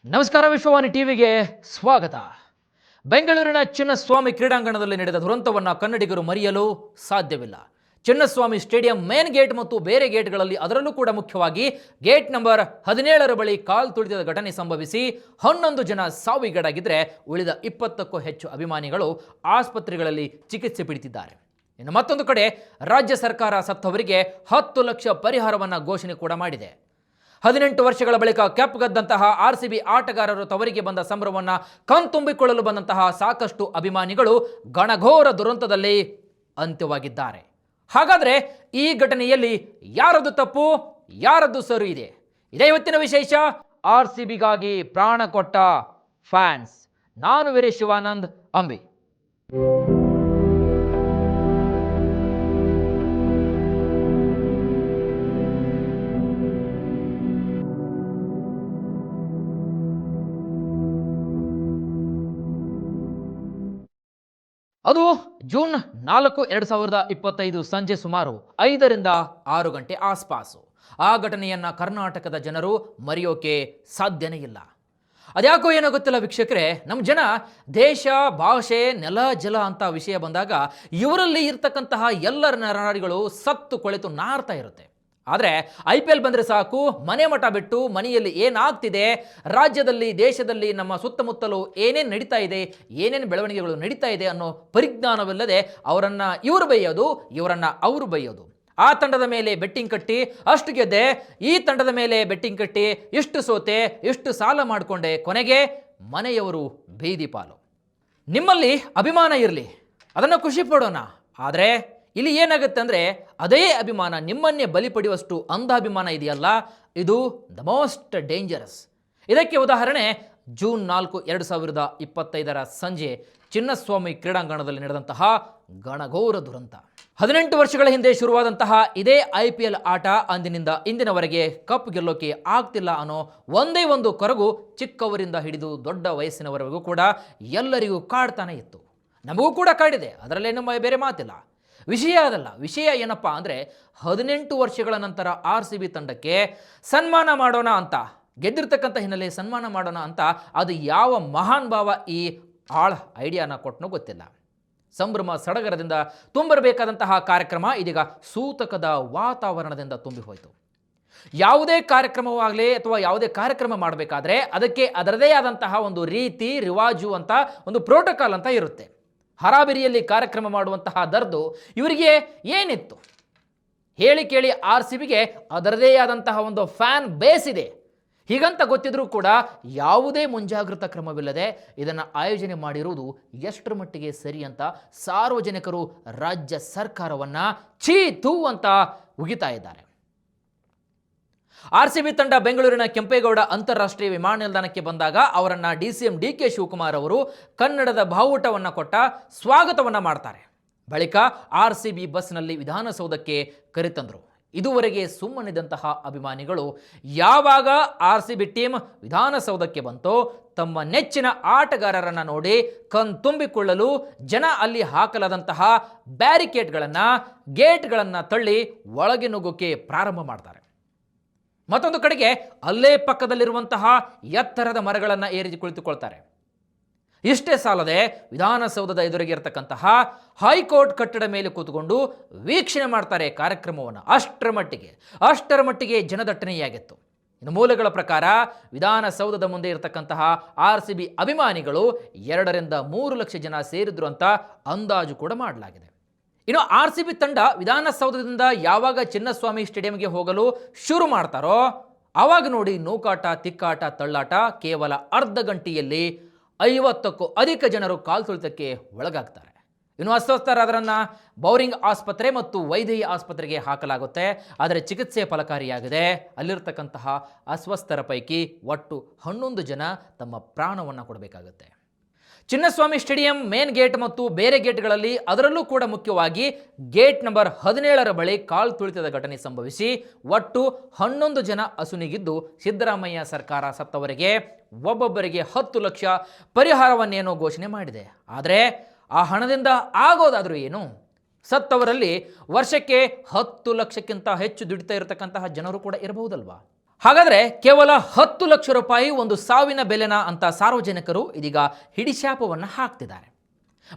ನಮಸ್ಕಾರ ವಿಶ್ವವಾಣಿ ಟಿವಿಗೆ ಸ್ವಾಗತ. ಬೆಂಗಳೂರಿನ ಚಿನ್ನಸ್ವಾಮಿ ಕ್ರೀಡಾಂಗಣದಲ್ಲಿ ನಡೆದ ದುರಂತವನ್ನು ಕನ್ನಡಿಗರು ಮರೆಯಲು ಸಾಧ್ಯವಿಲ್ಲ. ಚಿನ್ನಸ್ವಾಮಿ ಸ್ಟೇಡಿಯಂ ಮೇನ್ ಗೇಟ್ ಮತ್ತು ಬೇರೆ ಗೇಟ್ಗಳಲ್ಲಿ, ಅದರಲ್ಲೂ ಕೂಡ ಮುಖ್ಯವಾಗಿ ಗೇಟ್ ನಂಬರ್ 17ರ ಬಳಿ ಕಾಲು ತುಳಿತದ ಘಟನೆ ಸಂಭವಿಸಿ 11 ಜನ ಸಾವಿಗೀಡಾಗಿದ್ದರೆ ಉಳಿದ 20ಕ್ಕೂ ಹೆಚ್ಚು ಅಭಿಮಾನಿಗಳು ಆಸ್ಪತ್ರೆಗಳಲ್ಲಿ ಚಿಕಿತ್ಸೆ ಪಡೆದಿದ್ದಾರೆ. ಇನ್ನು ಮತ್ತೊಂದು ಕಡೆ ರಾಜ್ಯ ಸರ್ಕಾರ ಸತ್ತವರಿಗೆ 10 ಲಕ್ಷ ಪರಿಹಾರವನ್ನು ಘೋಷಣೆ ಕೂಡ ಮಾಡಿದೆ. 18 ವರ್ಷಗಳ ಬಳಿಕ ಕ್ಯಾಪ್ ಗೆದ್ದಂತಹ ಆರ್ಸಿಬಿ ಆಟಗಾರರು ತವರಿಗೆ ಬಂದ ಸಂಭ್ರಮವನ್ನು ಕಣ್ತುಂಬಿಕೊಳ್ಳಲು ಬಂದಂತಹ ಸಾಕಷ್ಟು ಅಭಿಮಾನಿಗಳು ಗಣಘೋರ ದುರಂತದಲ್ಲಿ ಅಂತ್ಯವಾಗಿದ್ದಾರೆ. ಹಾಗಾದರೆ ಈ ಘಟನೆಯಲ್ಲಿ ಯಾರದ್ದು ತಪ್ಪು, ಯಾರದ್ದು ಸರಿ ಇದೆ? ಇದೇ ಇವತ್ತಿನ ವಿಶೇಷ. ಆರ್ಸಿಬಿಗಾಗಿ ಪ್ರಾಣ ಕೊಟ್ಟ ಫ್ಯಾನ್ಸ್. ನಾನು ವೀರೇಶ್ ಶಿವಾನಂದ್ ಅಂಬಿ. ಅದು ಜೂನ್ 4, 2025 ಸಂಜೆ ಸುಮಾರು 5ರಿಂದ 6 ಗಂಟೆ ಆಸ್ಪಾಸು. ಆ ಘಟನೆಯನ್ನು ಕರ್ನಾಟಕದ ಜನರು ಮರೆಯೋಕೆ ಸಾಧ್ಯನೇ ಇಲ್ಲ. ಅದ್ಯಾಕೋ ಏನೋ ಗೊತ್ತಿಲ್ಲ ವೀಕ್ಷಕರೇ, ನಮ್ಮ ಜನ ದೇಶ, ಭಾಷೆ, ನೆಲ, ಜಲ ಅಂತ ವಿಷಯ ಬಂದಾಗ ಇವರಲ್ಲಿ ಇರ್ತಕ್ಕಂತಹ ಎಲ್ಲರ ನರನಾಡಿಗಳು ಸತ್ತು ಕೊಳೆತು ನಾರ್ತಾ ಇರುತ್ತೆ. ಆದರೆ IPL ಬಂದರೆ ಸಾಕು, ಮನೆ ಮಠ ಬಿಟ್ಟು ಮನೆಯಲ್ಲಿ ಏನಾಗ್ತಿದೆ, ರಾಜ್ಯದಲ್ಲಿ, ದೇಶದಲ್ಲಿ, ನಮ್ಮ ಸುತ್ತಮುತ್ತಲೂ ಏನೇನು ನಡೀತಾ ಇದೆ, ಏನೇನು ಬೆಳವಣಿಗೆಗಳು ನಡೀತಾ ಇದೆ ಅನ್ನೋ ಪರಿಜ್ಞಾನವಿಲ್ಲದೆ ಅವರನ್ನು ಇವರು ಬೈಯೋದು, ಇವರನ್ನು ಅವರು ಬೈಯೋದು. ಆ ತಂಡದ ಮೇಲೆ ಬೆಟ್ಟಿಂಗ್ ಕಟ್ಟಿ ಅಷ್ಟು ಗೆದ್ದೆ, ಈ ತಂಡದ ಮೇಲೆ ಬೆಟ್ಟಿಂಗ್ ಕಟ್ಟಿ ಇಷ್ಟು ಸೋತೆ, ಇಷ್ಟು ಸಾಲ ಮಾಡಿಕೊಂಡೆ, ಕೊನೆಗೆ ಮನೆಯವರು ಬೀದಿ ಪಾಲು. ನಿಮ್ಮಲ್ಲಿ ಅಭಿಮಾನ ಇರಲಿ, ಅದನ್ನು ಖುಷಿ ಪಡೋಣ. ಆದರೆ ಇಲ್ಲಿ ಏನಾಗುತ್ತೆ ಅಂದರೆ ಅದೇ ಅಭಿಮಾನ ನಿಮ್ಮನ್ನೇ ಬಲಿ ಪಡೆಯುವಷ್ಟು ಅಂಧಾಭಿಮಾನ ಇದೆಯಲ್ಲ, ಇದು ದ ಮೋಸ್ಟ್ ಡೇಂಜರಸ್. ಇದಕ್ಕೆ ಉದಾಹರಣೆ ಜೂನ್ 4, 2025 ಸಂಜೆ ಚಿನ್ನಸ್ವಾಮಿ ಕ್ರೀಡಾಂಗಣದಲ್ಲಿ ನಡೆದಂತಹ ಗಣಘೋರ ದುರಂತ. 18 ವರ್ಷಗಳ ಹಿಂದೆ ಶುರುವಾದಂತಹ ಇದೇ IPL ಆಟ ಅಂದಿನಿಂದ ಇಂದಿನವರೆಗೆ ಕಪ್ ಗೆಲ್ಲೋಕೆ ಆಗ್ತಿಲ್ಲ ಅನ್ನೋ ಒಂದೇ ಒಂದು ಕೊರಗು ಚಿಕ್ಕವರಿಂದ ಹಿಡಿದು ದೊಡ್ಡ ವಯಸ್ಸಿನವರೆಗೂ ಕೂಡ ಎಲ್ಲರಿಗೂ ಕಾಡ್ತಾನೆ ಇತ್ತು. ನಮಗೂ ಕೂಡ ಕಾಡಿದೆ, ಅದರಲ್ಲೇನು ಬೇರೆ ಮಾತಿಲ್ಲ. ವಿಷಯ ಅದಲ್ಲ. ವಿಷಯ ಏನಪ್ಪ ಅಂದರೆ 18 ವರ್ಷಗಳ ನಂತರ RCB ತಂಡಕ್ಕೆ ಸನ್ಮಾನ ಮಾಡೋಣ ಅಂತ, ಗೆದ್ದಿರ್ತಕ್ಕಂಥ ಹಿನ್ನೆಲೆ ಸನ್ಮಾನ ಮಾಡೋಣ ಅಂತ ಅದು ಯಾವ ಮಹಾನ್ ಭಾವ ಈ ಐಡಿಯಾನ ಕೊಟ್ಟನೋ ಗೊತ್ತಿಲ್ಲ. ಸಂಭ್ರಮ ಸಡಗರದಿಂದ ತುಂಬಿರಬೇಕಾದಂತಹ ಕಾರ್ಯಕ್ರಮ ಇದೀಗ ಸೂತಕದ ವಾತಾವರಣದಿಂದ ತುಂಬಿ ಹೋಯಿತು. ಯಾವುದೇ ಕಾರ್ಯಕ್ರಮವಾಗಲಿ ಅಥವಾ ಯಾವುದೇ ಕಾರ್ಯಕ್ರಮ ಮಾಡಬೇಕಾದ್ರೆ ಅದಕ್ಕೆ ಅದರದೇ ಆದಂತಹ ಒಂದು ರೀತಿ ರಿವಾಜು ಅಂತ, ಒಂದು ಪ್ರೋಟೋಕಾಲ್ ಅಂತ ಇರುತ್ತೆ. ಹರಾಬಿರಿಯಲ್ಲಿ ಕಾರ್ಯಕ್ರಮ ಮಾಡುವಂತಹ ದರ್ದು ಇವರಿಗೆ ಏನಿತ್ತು ಹೇಳಿ ಕೇಳಿ. RCBಗೆ ಅದರದೇ ಆದಂತಹ ಒಂದು ಫ್ಯಾನ್ ಬೇಸ್ ಇದೆ. ಹೀಗಂತ ಗೊತ್ತಿದ್ರೂ ಕೂಡ ಯಾವುದೇ ಮುಂಜಾಗ್ರತಾ ಕ್ರಮವಿಲ್ಲದೆ ಇದನ್ನು ಆಯೋಜನೆ ಮಾಡಿರುವುದು ಎಷ್ಟರ ಮಟ್ಟಿಗೆ ಸರಿ ಅಂತ ಸಾರ್ವಜನಿಕರು ರಾಜ್ಯ ಸರ್ಕಾರವನ್ನು ಛೀ ತೂ ಅಂತ ಉಗಿತಾ ಇದ್ದಾರೆ. RCB ತಂಡ ಬೆಂಗಳೂರಿನ ಕೆಂಪೇಗೌಡ ಅಂತಾರಾಷ್ಟ್ರೀಯ ವಿಮಾನ ನಿಲ್ದಾಣಕ್ಕೆ ಬಂದಾಗ ಅವರನ್ನು DCM DK ಶಿವಕುಮಾರ್ ಅವರು ಕನ್ನಡದ ಬಾವುಟವನ್ನು ಕೊಟ್ಟ ಸ್ವಾಗತವನ್ನು ಮಾಡ್ತಾರೆ. ಬಳಿಕ RCB ಬಸ್ನಲ್ಲಿ ವಿಧಾನಸೌಧಕ್ಕೆ ಕರೆತಂದರು. ಇದುವರೆಗೆ ಸುಮ್ಮನಿದ್ದಂತಹ ಅಭಿಮಾನಿಗಳು ಯಾವಾಗ RCB ಟೀಮ್ ವಿಧಾನಸೌಧಕ್ಕೆ ಬಂತೋ ತಮ್ಮ ನೆಚ್ಚಿನ ಆಟಗಾರರನ್ನು ನೋಡಿ ಕಣ್ತುಂಬಿಕೊಳ್ಳಲು ಜನ ಅಲ್ಲಿ ಹಾಕಲಾದಂತಹ ಬ್ಯಾರಿಕೇಡ್ಗಳನ್ನು, ಗೇಟ್ಗಳನ್ನು ತಳ್ಳಿ ಒಳಗೆ ನುಗ್ಗೋಕೆ ಪ್ರಾರಂಭ ಮಾಡ್ತಾರೆ. ಮತ್ತೊಂದು ಕಡೆಗೆ ಅಲ್ಲೇ ಪಕ್ಕದಲ್ಲಿರುವಂತಹ ಎತ್ತರದ ಮರಗಳನ್ನು ಏರಿ ಕುಳಿತುಕೊಳ್ತಾರೆ. ಇಷ್ಟೇ ಸಾಲದೆ ವಿಧಾನಸೌಧದ ಎದುರಿಗೆ ಇರತಕ್ಕಂತಹ ಹೈಕೋರ್ಟ್ ಕಟ್ಟಡ ಮೇಲೆ ಕೂತ್ಕೊಂಡು ವೀಕ್ಷಣೆ ಮಾಡ್ತಾರೆ ಕಾರ್ಯಕ್ರಮವನ್ನು. ಅಷ್ಟರ ಮಟ್ಟಿಗೆ ಜನದಟ್ಟಣೆಯಾಗಿತ್ತು. ಇನ್ನು ಮೂಲಗಳ ಪ್ರಕಾರ ವಿಧಾನಸೌಧದ ಮುಂದೆ ಇರತಕ್ಕಂತಹ RCB ಅಭಿಮಾನಿಗಳು 2ರಿಂದ 3 ಲಕ್ಷ ಜನ ಸೇರಿದ್ರು ಅಂತ ಅಂದಾಜು ಕೂಡ ಮಾಡಲಾಗಿದೆ. ಇನ್ನು RCB ತಂಡ ವಿಧಾನಸೌಧದಿಂದ ಯಾವಾಗ ಚಿನ್ನಸ್ವಾಮಿ ಸ್ಟೇಡಿಯಂಗೆ ಹೋಗಲು ಶುರು ಮಾಡ್ತಾರೋ ಆವಾಗ ನೋಡಿ ನೂಕಾಟ, ತಿಕ್ಕಾಟ, ತಳ್ಳಾಟ. ಕೇವಲ ಅರ್ಧ ಗಂಟೆಯಲ್ಲಿ 50ಕ್ಕೂ ಅಧಿಕ ಜನರು ಕಾಲ್ತುಳಿತಕ್ಕೆ ಒಳಗಾಗ್ತಾರೆ. ಇನ್ನು ಅಸ್ವಸ್ಥರಾದರನ್ನು ಬೌರಿಂಗ್ ಆಸ್ಪತ್ರೆ ಮತ್ತು ವೈದ್ಯಕೀಯ ಆಸ್ಪತ್ರೆಗೆ ಹಾಕಲಾಗುತ್ತೆ. ಆದರೆ ಚಿಕಿತ್ಸೆ ಫಲಕಾರಿಯಾಗಿದೆ. ಅಲ್ಲಿರ್ತಕ್ಕಂತಹ ಅಸ್ವಸ್ಥರ ಪೈಕಿ ಒಟ್ಟು 11 ಜನ ತಮ್ಮ ಪ್ರಾಣವನ್ನು ಕೊಡಬೇಕಾಗುತ್ತೆ. ಚಿನ್ನಸ್ವಾಮಿ ಸ್ಟೇಡಿಯಂ ಮೇನ್ ಗೇಟ್ ಮತ್ತು ಬೇರೆ ಗೇಟ್ಗಳಲ್ಲಿ, ಅದರಲ್ಲೂ ಕೂಡ ಮುಖ್ಯವಾಗಿ ಗೇಟ್ ನಂಬರ್ 17ರ ಬಳಿ ಕಾಲು ತುಳಿತದ ಘಟನೆ ಸಂಭವಿಸಿ ಒಟ್ಟು 11 ಜನ ಅಸುನೀಗಿದ್ದು, ಸಿದ್ದರಾಮಯ್ಯ ಸರ್ಕಾರ ಸತ್ತವರಿಗೆ ಒಬ್ಬೊಬ್ಬರಿಗೆ 10 ಲಕ್ಷ ಪರಿಹಾರವನ್ನೇನೋ ಘೋಷಣೆ ಮಾಡಿದೆ. ಆದರೆ ಆ ಹಣದಿಂದ ಆಗೋದಾದರೂ ಏನು? ಸತ್ತವರಲ್ಲಿ ವರ್ಷಕ್ಕೆ 10 ಲಕ್ಷಕ್ಕಿಂತ ಹೆಚ್ಚು ದುಡಿತಾ ಇರತಕ್ಕಂತಹ ಜನರು ಕೂಡ ಇರಬಹುದಲ್ವಾ? ಹಾಗಾದರೆ ಕೇವಲ 10 ಲಕ್ಷ ರೂಪಾಯಿ ಒಂದು ಸಾವಿನ ಬೆಲೆನ ಅಂತ ಸಾರ್ವಜನಿಕರು ಇದೀಗ ಹಿಡಿಶಾಪವನ್ನು ಹಾಕ್ತಿದ್ದಾರೆ.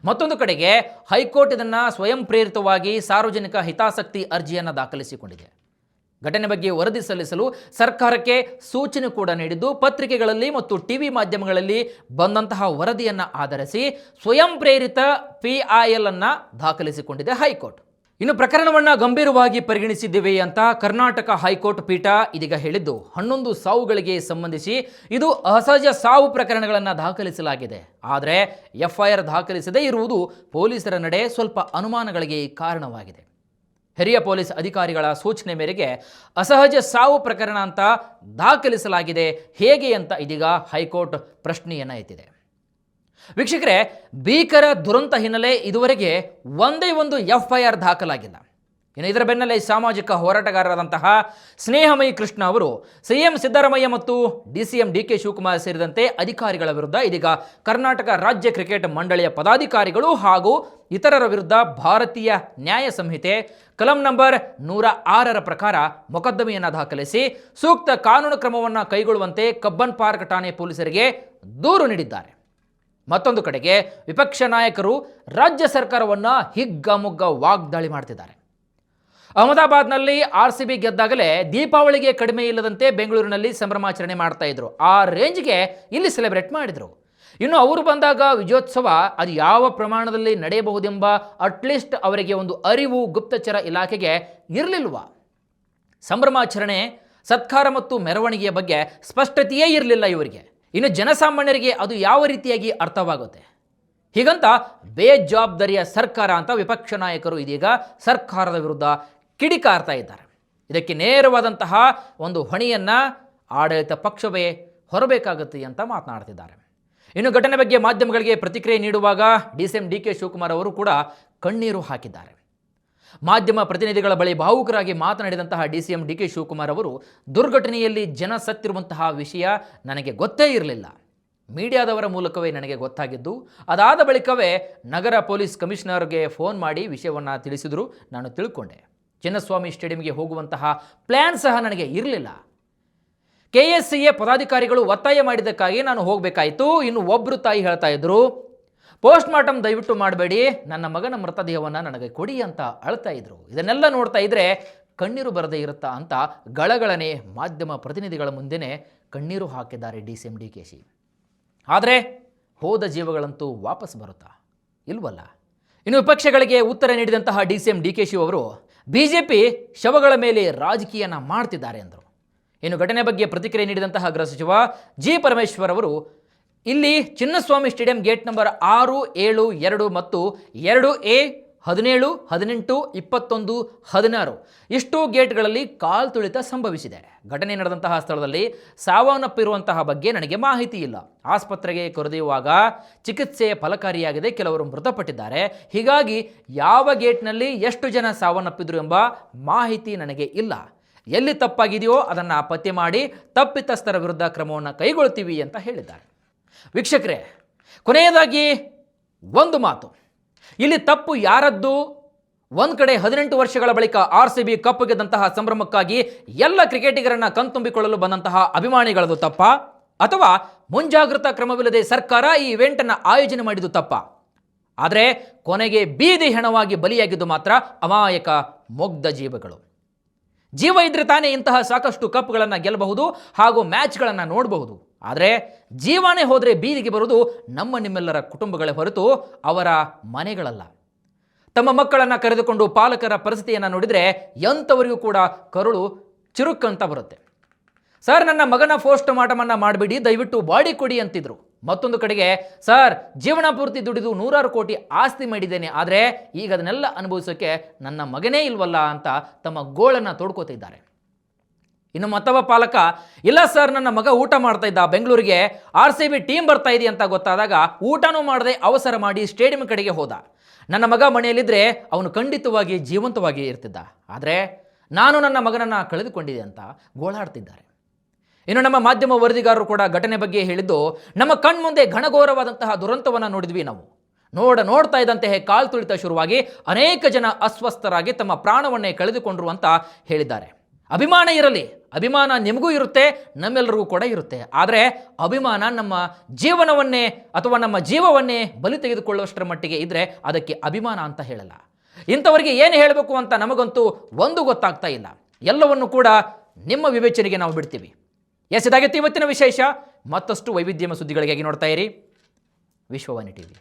ಮತ್ತೊಂದು ಕಡೆಗೆ ಹೈಕೋರ್ಟ್ ಇದನ್ನು ಸ್ವಯಂ ಪ್ರೇರಿತವಾಗಿ ಸಾರ್ವಜನಿಕ ಹಿತಾಸಕ್ತಿ ಅರ್ಜಿಯನ್ನು ದಾಖಲಿಸಿಕೊಂಡಿದೆ. ಘಟನೆ ಬಗ್ಗೆ ವರದಿ ಸಲ್ಲಿಸಲು ಸರ್ಕಾರಕ್ಕೆ ಸೂಚನೆ ಕೂಡ ನೀಡಿದ್ದು, ಪತ್ರಿಕೆಗಳಲ್ಲಿ ಮತ್ತು ಟಿವಿ ಮಾಧ್ಯಮಗಳಲ್ಲಿ ಬಂದಂತಹ ವರದಿಯನ್ನು ಆಧರಿಸಿ ಸ್ವಯಂ ಪ್ರೇರಿತ PIL ಅನ್ನು ದಾಖಲಿಸಿಕೊಂಡಿದೆ ಹೈಕೋರ್ಟ್. ಇನ್ನು ಪ್ರಕರಣವನ್ನು ಗಂಭೀರವಾಗಿ ಪರಿಗಣಿಸಿದ್ದೇವೆ ಅಂತ ಕರ್ನಾಟಕ ಹೈಕೋರ್ಟ್ ಪೀಠ ಇದೀಗ ಹೇಳಿದ್ದು, 11 ಸಾವುಗಳಿಗೆ ಸಂಬಂಧಿಸಿ ಇದು ಅಸಹಜ ಸಾವು ಪ್ರಕರಣಗಳನ್ನು ದಾಖಲಿಸಲಾಗಿದೆ. ಆದರೆ FIR ದಾಖಲಿಸದೇ ಇರುವುದು ಪೊಲೀಸರ ನಡೆ ಸ್ವಲ್ಪ ಅನುಮಾನಗಳಿಗೆ ಕಾರಣವಾಗಿದೆ. ಹಿರಿಯ ಪೊಲೀಸ್ ಅಧಿಕಾರಿಗಳ ಸೂಚನೆ ಮೇರೆಗೆ ಅಸಹಜ ಸಾವು ಪ್ರಕರಣ ಅಂತ ದಾಖಲಿಸಲಾಗಿದೆ, ಹೇಗೆ ಅಂತ ಇದೀಗ ಹೈಕೋರ್ಟ್ ಪ್ರಶ್ನೆಯನ್ನು ಎತ್ತಿದೆ. ವೀಕ್ಷಕರೇ, ಭೀಕರ ದುರಂತ ಹಿನ್ನೆಲೆ ಇದುವರೆಗೆ ಒಂದೇ ಒಂದು FIR ದಾಖಲಾಗಿಲ್ಲ. ಇನ್ನು ಇದರ ಬೆನ್ನಲ್ಲೇ ಸಾಮಾಜಿಕ ಹೋರಾಟಗಾರರಾದಂತಹ ಸ್ನೇಹಮಯಿ ಕೃಷ್ಣ ಅವರು CM ಸಿದ್ದರಾಮಯ್ಯ ಮತ್ತು DCM DK ಶಿವಕುಮಾರ್ ಸೇರಿದಂತೆ ಅಧಿಕಾರಿಗಳ ವಿರುದ್ಧ ಇದೀಗ ಕರ್ನಾಟಕ ರಾಜ್ಯ ಕ್ರಿಕೆಟ್ ಮಂಡಳಿಯ ಪದಾಧಿಕಾರಿಗಳು ಹಾಗೂ ಇತರರ ವಿರುದ್ಧ ಭಾರತೀಯ ನ್ಯಾಯ ಸಂಹಿತೆ ಕಲಂ ನಂಬರ್ 106ರ ಪ್ರಕಾರ ಮೊಕದ್ದಮೆಯನ್ನು ದಾಖಲಿಸಿ ಸೂಕ್ತ ಕಾನೂನು ಕ್ರಮವನ್ನು ಕೈಗೊಳ್ಳುವಂತೆ ಕಬ್ಬನ್ ಪಾರ್ಕ್ ಠಾಣೆ ಪೊಲೀಸರಿಗೆ ದೂರು ನೀಡಿದ್ದಾರೆ. ಮತ್ತೊಂದು ಕಡೆಗೆ ವಿಪಕ್ಷ ನಾಯಕರು ರಾಜ್ಯ ಸರ್ಕಾರವನ್ನು ಹಿಗ್ಗಾಮುಗ್ಗ ವಾಗ್ದಾಳಿ ಮಾಡ್ತಿದ್ದಾರೆ. ಅಹಮದಾಬಾದ್ನಲ್ಲಿ RCB ಗೆದ್ದಾಗಲೇ ದೀಪಾವಳಿಗೆ ಕಡಿಮೆ ಇಲ್ಲದಂತೆ ಬೆಂಗಳೂರಿನಲ್ಲಿ ಸಂಭ್ರಮಾಚರಣೆ ಮಾಡ್ತಾ ಇದ್ರು. ಆ ರೇಂಜ್ಗೆ ಇಲ್ಲಿ ಸೆಲೆಬ್ರೇಟ್ ಮಾಡಿದ್ರು. ಇನ್ನು ಅವರು ಬಂದಾಗ ವಿಜಯೋತ್ಸವ ಅದು ಯಾವ ಪ್ರಮಾಣದಲ್ಲಿ ನಡೆಯಬಹುದೆಂಬ ಅಟ್ಲೀಸ್ಟ್ ಅವರಿಗೆ ಒಂದು ಅರಿವು ಗುಪ್ತಚರ ಇಲಾಖೆಗೆ ಇರಲಿಲ್ವಾ? ಸಂಭ್ರಮಾಚರಣೆ, ಸತ್ಕಾರ ಮತ್ತು ಮೆರವಣಿಗೆಯ ಬಗ್ಗೆ ಸ್ಪಷ್ಟತೆಯೇ ಇರಲಿಲ್ಲ ಇವರಿಗೆ. ಇನ್ನು ಜನಸಾಮಾನ್ಯರಿಗೆ ಅದು ಯಾವ ರೀತಿಯಾಗಿ ಅರ್ಥವಾಗುತ್ತೆ? ಹೀಗಂತ ಬೇಜವಾಬ್ದಾರಿಯ ಸರ್ಕಾರ ಅಂತ ವಿಪಕ್ಷ ನಾಯಕರು ಇದೀಗ ಸರ್ಕಾರದ ವಿರುದ್ಧ ಕಿಡಿಕಾರ್ತಾ ಇದ್ದಾರೆ. ಇದಕ್ಕೆ ನೇರವಾದಂತಹ ಒಂದು ಹೊಣೆಯನ್ನು ಆಡಳಿತ ಪಕ್ಷವೇ ಹೊರಬೇಕಾಗುತ್ತೆ ಅಂತ ಮಾತನಾಡ್ತಿದ್ದಾರೆ. ಇನ್ನು ಘಟನೆ ಬಗ್ಗೆ ಮಾಧ್ಯಮಗಳಿಗೆ ಪ್ರತಿಕ್ರಿಯೆ ನೀಡುವಾಗ DCM DK ಶಿವಕುಮಾರ್ ಅವರು ಕೂಡ ಕಣ್ಣೀರು ಹಾಕಿದ್ದಾರೆ. ಮಾಧ್ಯಮ ಪ್ರತಿನಿಧಿಗಳ ಬಳಿ ಭಾವುಕರಾಗಿ ಮಾತನಾಡಿದಂತಹ DCM DK ಶಿವಕುಮಾರ್ ಅವರು, ದುರ್ಘಟನೆಯಲ್ಲಿ ಜನ ಸತ್ತಿರುವಂತಹ ವಿಷಯ ನನಗೆ ಗೊತ್ತೇ ಇರಲಿಲ್ಲ. ಮೀಡಿಯಾದವರ ಮೂಲಕವೇ ನನಗೆ ಗೊತ್ತಾಗಿದ್ದು, ಅದಾದ ಬಳಿಕವೇ ನಗರ ಪೊಲೀಸ್ ಕಮಿಷನರ್ಗೆ ಫೋನ್ ಮಾಡಿ ವಿಷಯವನ್ನು ತಿಳಿಸಿದ್ರು. ನಾನು ತಿಳ್ಕೊಂಡೆ. ಚಿನ್ನಸ್ವಾಮಿ ಸ್ಟೇಡಿಯಂಗೆ ಹೋಗುವಂತಹ ಪ್ಲ್ಯಾನ್ ಸಹ ನನಗೆ ಇರಲಿಲ್ಲ. KSCA ಪದಾಧಿಕಾರಿಗಳು ಒತ್ತಾಯ ಮಾಡಿದ್ದಕ್ಕಾಗಿ ನಾನು ಹೋಗಬೇಕಾಯಿತು. ಇನ್ನು ಒಬ್ಬರು ತಾಯಿ ಹೇಳ್ತಾ ಇದ್ರು, ಪೋಸ್ಟ್ ಮಾರ್ಟಮ್ ದಯವಿಟ್ಟು ಮಾಡಬೇಡಿ, ನನ್ನ ಮಗನ ಮೃತದೇಹವನ್ನು ನನಗೆ ಕೊಡಿ ಅಂತ ಅಳ್ತಾ ಇದ್ರು. ಇದನ್ನೆಲ್ಲ ನೋಡ್ತಾ ಇದ್ರೆ ಕಣ್ಣೀರು ಬರದೇ ಇರುತ್ತಾ ಅಂತ ಗಳಗಳನೆ ಮಾಧ್ಯಮ ಪ್ರತಿನಿಧಿಗಳ ಮುಂದೆನೇ ಕಣ್ಣೀರು ಹಾಕಿದ್ದಾರೆ DCM DKC. ಆದರೆ ಹೋದ ಜೀವಗಳಂತೂ ವಾಪಸ್ ಬರುತ್ತಾ? ಇಲ್ವಲ್ಲ. ಇನ್ನು ವಿಪಕ್ಷಗಳಿಗೆ ಉತ್ತರ ನೀಡಿದಂತಹ DCM DKC ಅವರು BJP ಶವಗಳ ಮೇಲೆ ರಾಜಕೀಯನ ಮಾಡ್ತಿದ್ದಾರೆ ಎಂದರು. ಇನ್ನು ಘಟನೆ ಬಗ್ಗೆ ಪ್ರತಿಕ್ರಿಯೆ ನೀಡಿದಂತಹ ಗೃಹ ಸಚಿವ G. ಪರಮೇಶ್ವರ್ ಅವರು, ಇಲ್ಲಿ ಚಿನ್ನಸ್ವಾಮಿ ಸ್ಟೇಡಿಯಂ ಗೇಟ್ ನಂಬರ್ 6, 7, 2 ಮತ್ತು 2A, 17, 18, 21, 16 ಇಷ್ಟು ಗೇಟ್ಗಳಲ್ಲಿ ಕಾಲ್ತುಳಿತ ಸಂಭವಿಸಿದೆ. ಘಟನೆ ನಡೆದಂತಹ ಸ್ಥಳದಲ್ಲಿ ಸಾವನ್ನಪ್ಪಿರುವಂತಹ ಬಗ್ಗೆ ನನಗೆ ಮಾಹಿತಿ ಇಲ್ಲ. ಆಸ್ಪತ್ರೆಗೆ ಕರೆದೊಯ್ಯುವಾಗ ಚಿಕಿತ್ಸೆ ಫಲಕಾರಿಯಾಗಿದೆ, ಕೆಲವರು ಮೃತಪಟ್ಟಿದ್ದಾರೆ. ಹೀಗಾಗಿ ಯಾವ ಗೇಟ್ನಲ್ಲಿ ಎಷ್ಟು ಜನ ಸಾವನ್ನಪ್ಪಿದ್ರು ಎಂಬ ಮಾಹಿತಿ ನನಗೆ ಇಲ್ಲ. ಎಲ್ಲಿ ತಪ್ಪಾಗಿದೆಯೋ ಅದನ್ನು ಪತ್ತೆ ಮಾಡಿ ತಪ್ಪಿತಸ್ಥರ ವಿರುದ್ಧ ಕ್ರಮವನ್ನು ಕೈಗೊಳ್ತೀವಿ ಅಂತ ಹೇಳಿದ್ದಾರೆ. ವೀಕ್ಷಕರೇ, ಕೊನೆಯದಾಗಿ ಒಂದು ಮಾತು, ಇಲ್ಲಿ ತಪ್ಪು ಯಾರದ್ದು? ಒಂದು ಕಡೆ 18 ವರ್ಷಗಳ ಬಳಿಕ RCB ಕಪ್ ಗೆದ್ದಂತಹ ಸಂಭ್ರಮಕ್ಕಾಗಿ ಎಲ್ಲ ಕ್ರಿಕೆಟಿಗರನ್ನ ಕಣ್ತುಂಬಿಕೊಳ್ಳಲು ಬಂದಂತಹ ಅಭಿಮಾನಿಗಳದು ತಪ್ಪ, ಅಥವಾ ಮುಂಜಾಗ್ರತಾ ಕ್ರಮವಿಲ್ಲದೆ ಸರ್ಕಾರ ಈ ಇವೆಂಟನ್ನು ಆಯೋಜನೆ ಮಾಡಿದ್ದು ತಪ್ಪ? ಆದರೆ ಕೊನೆಗೆ ಬೀದಿ ಹೆಣವಾಗಿ ಬಲಿಯಾಗಿದ್ದು ಮಾತ್ರ ಅಮಾಯಕ ಮುಗ್ಧ ಜೀವಗಳು. ಜೀವ ಇದ್ರೆ ತಾನೇ ಇಂತಹ ಸಾಕಷ್ಟು ಕಪ್ಗಳನ್ನು ಗೆಲ್ಲಬಹುದು ಹಾಗೂ ಮ್ಯಾಚ್ಗಳನ್ನು ನೋಡಬಹುದು. ಆದರೆ ಜೀವನೇ ಹೋದರೆ ಬೀದಿಗೆ ಬರುವುದು ನಮ್ಮ ನಿಮ್ಮೆಲ್ಲರ ಕುಟುಂಬಗಳೇ ಹೊರತು ಅವರ ಮನೆಗಳಲ್ಲ. ತಮ್ಮ ಮಕ್ಕಳನ್ನು ಕರೆದುಕೊಂಡು ಪಾಲಕರ ಪರಿಸ್ಥಿತಿಯನ್ನು ನೋಡಿದರೆ ಎಂಥವರಿಗೂ ಕೂಡ ಕರುಳು ಚಿರುಕ್ಕಂತ ಬರುತ್ತೆ. ಸರ್, ನನ್ನ ಮಗನ ಪೋಸ್ಟ್ ಮಾರ್ಟಮನ್ನು ಮಾಡಿಬಿಡಿ, ದಯವಿಟ್ಟು ಬಾಡಿ ಕೊಡಿ ಅಂತಿದ್ರು. ಮತ್ತೊಂದು ಕಡೆಗೆ, ಸರ್, ಜೀವನ ಪೂರ್ತಿ ದುಡಿದು 100 ಕೋಟಿ ಆಸ್ತಿ ಮಾಡಿದ್ದೇನೆ, ಆದರೆ ಈಗ ಅದನ್ನೆಲ್ಲ ಅನುಭವಿಸೋಕ್ಕೆ ನನ್ನ ಮಗನೇ ಇಲ್ವಲ್ಲ ಅಂತ ತಮ್ಮ ಗೋಳನ್ನು ತೋಡ್ಕೋತಿದ್ದಾರೆ. ಇನ್ನು ಮತ್ತೊಬ್ಬ ಪಾಲಕ, ಇಲ್ಲ ಸರ್, ನನ್ನ ಮಗ ಊಟ ಮಾಡ್ತಾ ಇದ್ದ, ಬೆಂಗಳೂರಿಗೆ RCB ಟೀಮ್ ಬರ್ತಾ ಇದೆ ಅಂತ ಗೊತ್ತಾದಾಗ ಊಟನೂ ಮಾಡದೆ ಅವಸರ ಮಾಡಿ ಸ್ಟೇಡಿಯಂ ಕಡೆಗೆ ಹೋದ. ನನ್ನ ಮಗ ಮನೆಯಲ್ಲಿದ್ದರೆ ಅವನು ಖಂಡಿತವಾಗಿ ಜೀವಂತವಾಗಿ ಇರ್ತಿದ್ದ, ಆದರೆ ನಾನು ನನ್ನ ಮಗನನ್ನು ಕಳೆದುಕೊಂಡಿದೆ ಅಂತ ಗೋಳಾಡ್ತಿದ್ದಾರೆ. ಇನ್ನು ನಮ್ಮ ಮಾಧ್ಯಮ ವರದಿಗಾರರು ಕೂಡ ಘಟನೆ ಬಗ್ಗೆ ಹೇಳಿದ್ದು, ನಮ್ಮ ಕಣ್ಮುಂದೆ ಘನಘೋರವಾದಂತಹ ದುರಂತವನ್ನು ನೋಡಿದ್ವಿ ನಾವು. ನೋಡ್ತಾ ಇದ್ದಂತೆ ಕಾಲ್ತುಳಿತ ಶುರುವಾಗಿ ಅನೇಕ ಜನ ಅಸ್ವಸ್ಥರಾಗಿ ತಮ್ಮ ಪ್ರಾಣವನ್ನೇ ಕಳೆದುಕೊಂಡ್ರು ಅಂತ ಹೇಳಿದ್ದಾರೆ. ಅಭಿಮಾನ ಇರಲಿ, ಅಭಿಮಾನ ನಿಮಗೂ ಇರುತ್ತೆ, ನಮ್ಮೆಲ್ಲರಿಗೂ ಕೂಡ ಇರುತ್ತೆ. ಆದರೆ ಅಭಿಮಾನ ನಮ್ಮ ಜೀವನವನ್ನೇ ಅಥವಾ ನಮ್ಮ ಜೀವವನ್ನೇ ಬಲಿ ತೆಗೆದುಕೊಳ್ಳುವಷ್ಟರ ಮಟ್ಟಿಗೆ ಇದ್ದರೆ ಅದಕ್ಕೆ ಅಭಿಮಾನ ಅಂತ ಹೇಳಲ್ಲ. ಇಂಥವರಿಗೆ ಏನು ಹೇಳಬೇಕು ಅಂತ ನಮಗಂತೂ ಒಂದು ಗೊತ್ತಾಗ್ತಾ ಇಲ್ಲ. ಎಲ್ಲವನ್ನು ಕೂಡ ನಿಮ್ಮ ವಿವೇಚನೆಗೆ ನಾವು ಬಿಡ್ತೀವಿ. ಇದಾಗಿತ್ತು ಇವತ್ತಿನ ವಿಶೇಷ. ಮತ್ತಷ್ಟು ವೈವಿಧ್ಯಮಯ ಸುದ್ದಿಗಳಿಗಾಗಿ ನೋಡ್ತಾ ಇರಿ ವಿಶ್ವವಾಣಿ ಟಿವಿ.